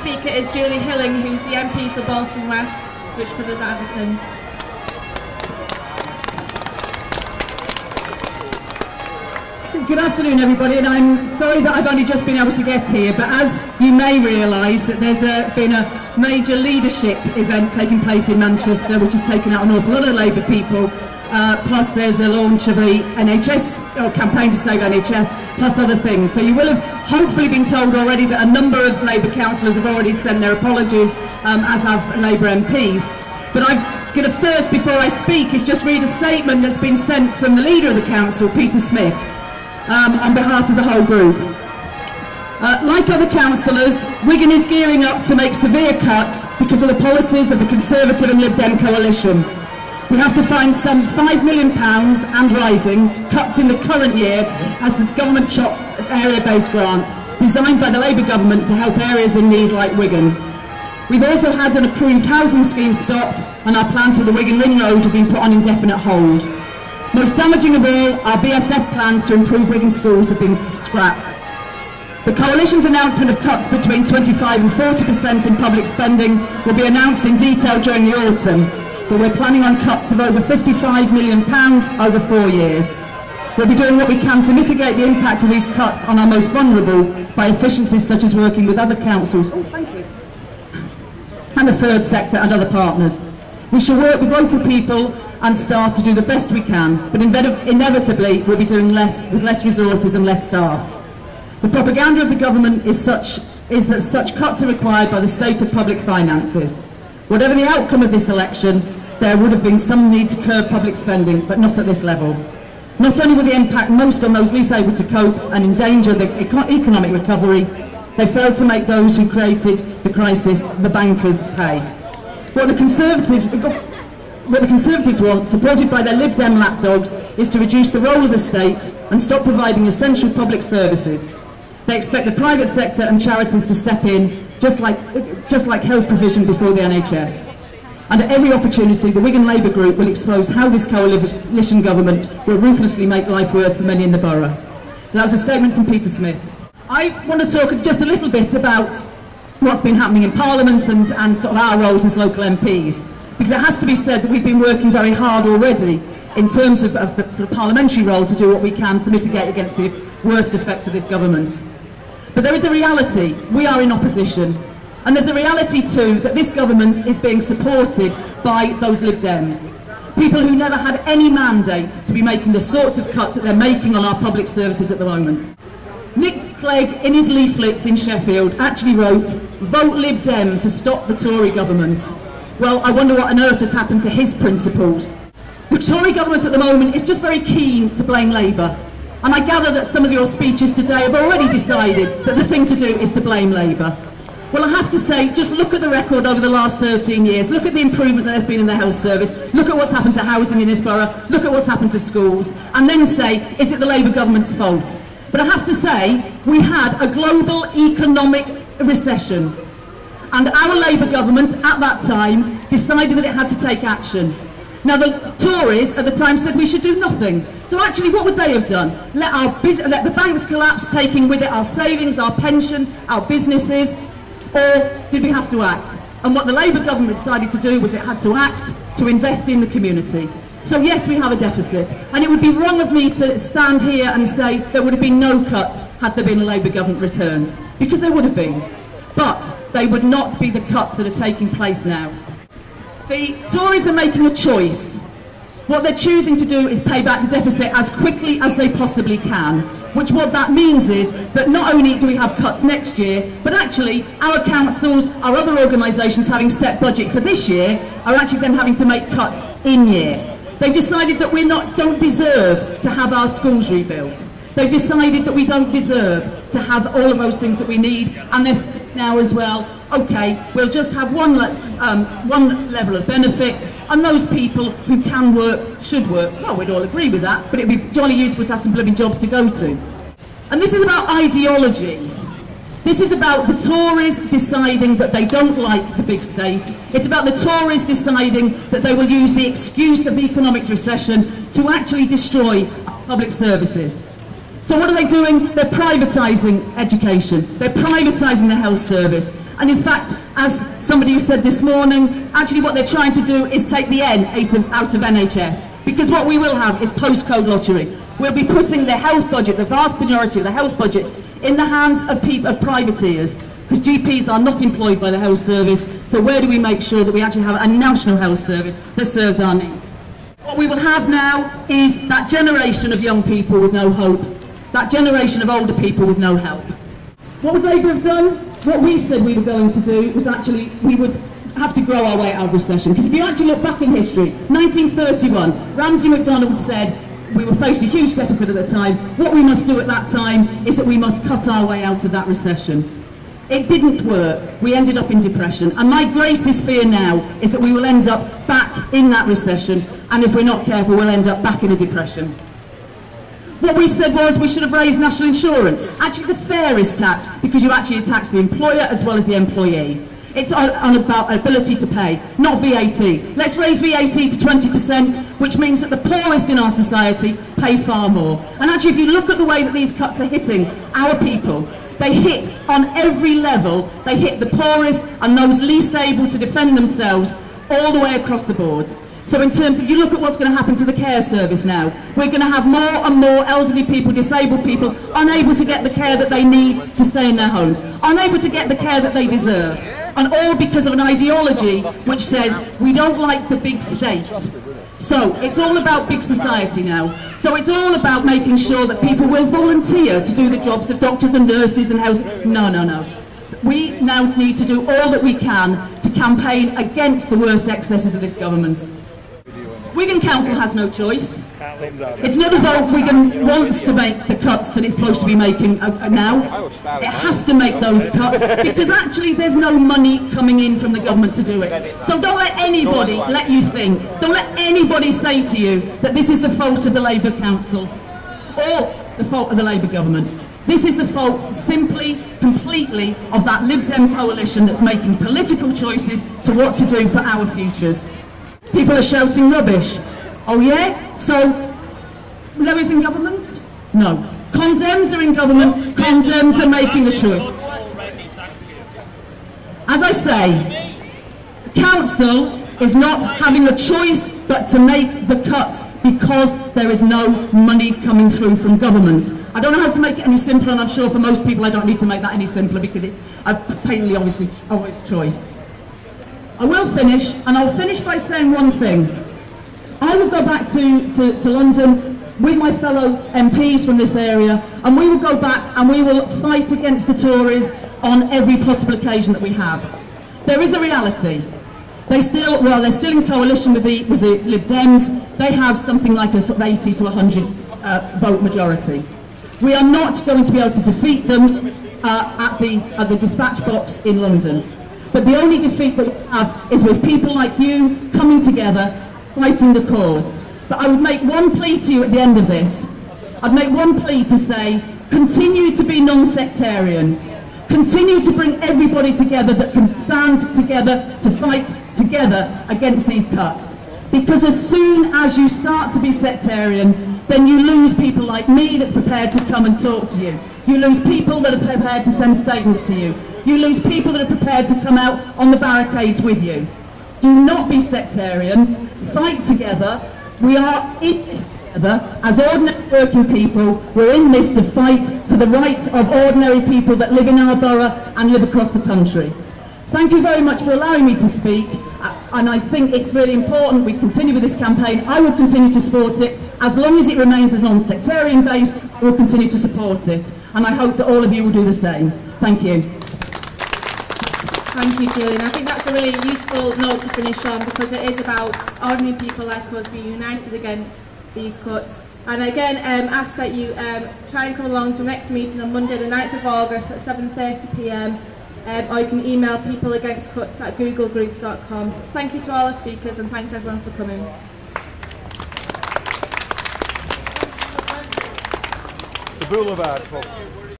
speaker is Julie Hilling, who's the MP for Bolton West, which covers Everton. Good afternoon, everybody, and I'm sorry that I've only just been able to get here, but as you may realise, that there's been a major leadership event taking place in Manchester, which has taken out an awful lot of Labour people, plus there's the launch of the NHS, or campaign to save NHS, plus other things. So you will have hopefully been told already that a number of Labour councillors have already sent their apologies, as have Labour MPs. But I'm going to first, before I speak, is just read a statement that's been sent from the leader of the council, Peter Smith, on behalf of the whole group. Like other councillors, Wigan is gearing up to make severe cuts because of the policies of the Conservative and Lib Dem coalition. We have to find some £5 million and rising cuts in the current year as the government chopped area-based grants designed by the Labour government to help areas in need like Wigan. We've also had an approved housing scheme stopped, and our plans for the Wigan Ring Road have been put on indefinite hold. Most damaging of all, our BSF plans to improve Wigan schools have been scrapped. The Coalition's announcement of cuts between 25 and 40% in public spending will be announced in detail during the autumn, but we're planning on cuts of over £55 million over 4 years. We'll be doing what we can to mitigate the impact of these cuts on our most vulnerable by efficiencies such as working with other councils and the third sector and other partners. We shall work with local people and staff to do the best we can, but inevitably we'll be doing less with less resources and less staff. The propaganda of the government is that such cuts are required by the state of public finances. Whatever the outcome of this election, there would have been some need to curb public spending, but not at this level. Not only will the impact most on those least able to cope and endanger the economic recovery, they failed to make those who created the crisis, the bankers, pay. What the Conservatives want, supported by their Lib Dem lapdogs, is to reduce the role of the state and stop providing essential public services. They expect the private sector and charities to step in, just like health provision before the NHS. And at every opportunity, the Wigan Labour Group will expose how this coalition government will ruthlessly make life worse for many in the borough. That was a statement from Peter Smith. I want to talk just a little bit about what's been happening in Parliament and sort of our roles as local MPs. Because it has to be said that we've been working very hard already in terms of the sort of parliamentary role to do what we can to mitigate against the worst effects of this government. But there is a reality. We are in opposition. And there's a reality too that this government is being supported by those Lib Dems. People who never had any mandate to be making the sorts of cuts that they're making on our public services at the moment. Nick Clegg, in his leaflets in Sheffield, actually wrote, "Vote Lib Dem to stop the Tory government." Well, I wonder what on earth has happened to his principles. The Tory government at the moment is just very keen to blame Labour. And I gather that some of your speeches today have already decided that the thing to do is to blame Labour. Well, I have to say, just look at the record over the last 13 years. Look at the improvement that there's been in the health service. Look at what's happened to housing in this borough. Look at what's happened to schools. And then say, is it the Labour government's fault? But I have to say, we had a global economic recession. And our Labour government, at that time, decided that it had to take action. Now, the Tories at the time said we should do nothing. So actually, what would they have done? Let the banks collapse, taking with it our savings, our pensions, our businesses? Or did we have to act? And what the Labour government decided to do was it had to act to invest in the community. So yes, we have a deficit. And it would be wrong of me to stand here and say there would have been no cut had there been a Labour government returned. Because there would have been. But they would not be the cuts that are taking place now. The Tories are making a choice. What they're choosing to do is pay back the deficit as quickly as they possibly can. Which what that means is that not only do we have cuts next year, but actually our councils, our other organisations having set budget for this year, are actually then having to make cuts in year. They've decided that we don't deserve to have our schools rebuilt. They've decided that we don't deserve to have all of those things that we need, and there's now as well, okay, we'll just have one level of benefit, and those people who can work should work. Well, we'd all agree with that, but it'd be jolly useful to have some blooming jobs to go to. And this is about ideology. This is about the Tories deciding that they don't like the big state. It's about the Tories deciding that they will use the excuse of the economic recession to actually destroy public services. So what are they doing? They're privatising education. They're privatising the health service. And in fact, as somebody said this morning, actually what they're trying to do is take the N out of NHS. Because what we will have is postcode lottery. We'll be putting the health budget, the vast majority of the health budget, in the hands of privateers. Because GPs are not employed by the health service, so where do we make sure that we actually have a national health service that serves our needs? What we will have now is that generation of young people with no hope, that generation of older people with no help. What would Labour have done? What we said we were going to do was actually, we would have to grow our way out of recession. Because if you actually look back in history, 1931, Ramsay MacDonald said, we were faced a huge deficit at the time, what we must do at that time is that we must cut our way out of that recession. It didn't work. We ended up in depression. And my greatest fear now is that we will end up back in that recession, and if we're not careful, we'll end up back in a depression. What we said was we should have raised national insurance. Actually, the fairest tax, because you actually tax the employer as well as the employee. It's on about ability to pay, not VAT. Let's raise VAT to 20%, which means that the poorest in our society pay far more. And actually, if you look at the way that these cuts are hitting our people, they hit on every level. They hit the poorest and those least able to defend themselves all the way across the board. So in terms of, you look at what's going to happen to the care service now, we're going to have more and more elderly people, disabled people, unable to get the care that they need to stay in their homes, unable to get the care that they deserve, and all because of an ideology which says we don't like the big state. So it's all about big society now. So it's all about making sure that people will volunteer to do the jobs of doctors and nurses and house. No, no, no. We now need to do all that we can to campaign against the worst excesses of this government. Wigan Council has no choice. It's not as though Wigan wants to make the cuts that it's supposed to be making now. It has to make those cuts because actually there's no money coming in from the government to do it. So don't let anybody let you think, don't let anybody say to you that this is the fault of the Labour Council or the fault of the Labour government. This is the fault simply, completely of that Lib Dem coalition that's making political choices to what to do for our futures. People are shouting rubbish. Oh yeah? So, Labour's in government? No. Con-Dems are in government, Con-Dems are making the choice. As I say, the council is not having a choice but to make the cuts because there is no money coming through from government. I don't know how to make it any simpler, and I'm sure for most people I don't need to make that any simpler because it's a plainly obvious choice. I will finish, and I'll finish by saying one thing. I will go back to London with my fellow MPs from this area, and we will go back and we will fight against the Tories on every possible occasion that we have. There is a reality. They're still in coalition with the Lib Dems. They have something like a sort of 80 to 100 vote majority. We are not going to be able to defeat them at the dispatch box in London. But the only defeat that we have is with people like you coming together, fighting the cause. But I would make one plea to you at the end of this. I'd make one plea to say, continue to be non-sectarian. Continue to bring everybody together that can stand together to fight together against these cuts. Because as soon as you start to be sectarian, then you lose people like me that's prepared to come and talk to you. You lose people that are prepared to send statements to you. You lose people that are prepared to come out on the barricades with you. Do not be sectarian. Fight together. We are in this together as ordinary working people. We're in this to fight for the rights of ordinary people that live in our borough and live across the country. Thank you very much for allowing me to speak. And I think it's really important we continue with this campaign. I will continue to support it. As long as it remains as non-sectarian based, we'll continue to support it. And I hope that all of you will do the same. Thank you. Thank you, Julian. I think that's a really useful note to finish on because it is about ordinary people like us being united against these cuts. And again, ask that you try and come along to the next meeting on Monday the 9th of August at 7:30 p.m. Or you can email peopleagainstcuts@googlegroups.com. Thank you to all our speakers and thanks everyone for coming. The Boulevard.